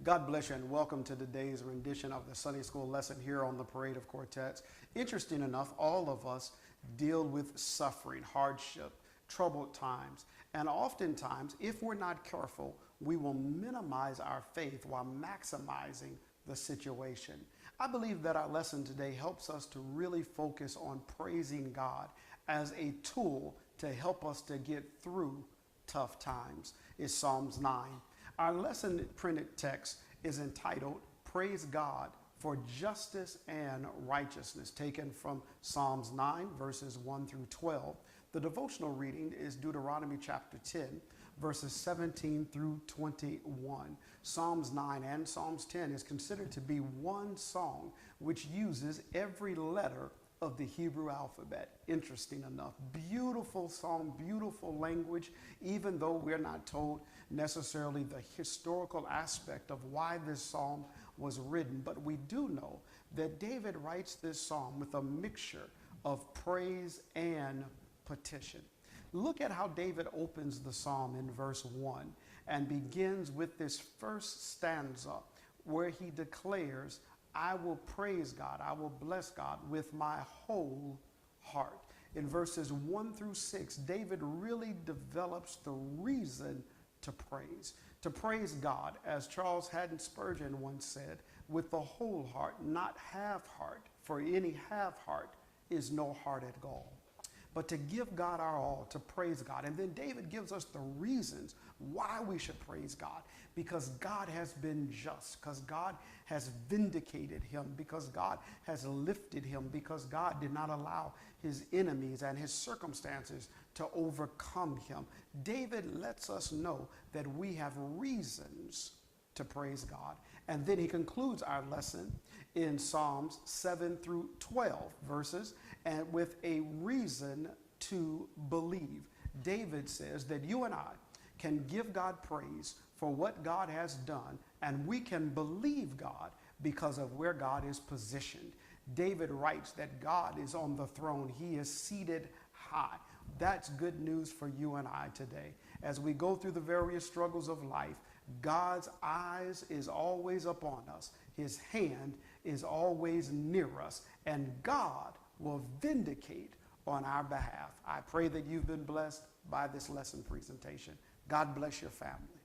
God bless you and welcome to today's rendition of the Sunday School lesson here on the Parade of Quartets. Interesting enough, all of us deal with suffering, hardship, troubled times, and oftentimes, if we're not careful, we will minimize our faith while maximizing the situation. I believe that our lesson today helps us to really focus on praising God as a tool to help us to get through tough times. It's Psalms 9. Our lesson printed text is entitled Praise God for Justice and Righteousness, taken from Psalms 9, verses 1 through 12. The devotional reading is Deuteronomy chapter 10, verses 17 through 21. Psalms 9 and Psalms 10 is considered to be one song which uses every letter of the Hebrew alphabet. Interesting enough. Beautiful song, beautiful language, even though we're not told necessarily the historical aspect of why this psalm was written. But we do know that David writes this psalm with a mixture of praise and petition. Look at how David opens the psalm in verse 1 and begins with this first stanza where he declares, I will praise God, I will bless God with my whole heart. In verses 1 through 6, David really develops the reason to praise God, as Charles Haddon Spurgeon once said, with the whole heart, not half heart, for any half heart is no heart at all. But to give God our all, to praise God. And then David gives us the reasons why we should praise God. Because God has been just, because God has vindicated him, because God has lifted him, because God did not allow his enemies and his circumstances to overcome him. David lets us know that we have reasons to praise God. And then he concludes our lesson in Psalms 7 through 12 verses, and with a reason to believe. David says that you and I can give God praise for what God has done, and we can believe God because of where God is positioned. David writes that God is on the throne. He is seated high. That's good news for you and I today. As we go through the various struggles of life, God's eyes is always upon us. His hand is always near us, and God will vindicate on our behalf. I pray that you've been blessed by this lesson presentation. God bless your family.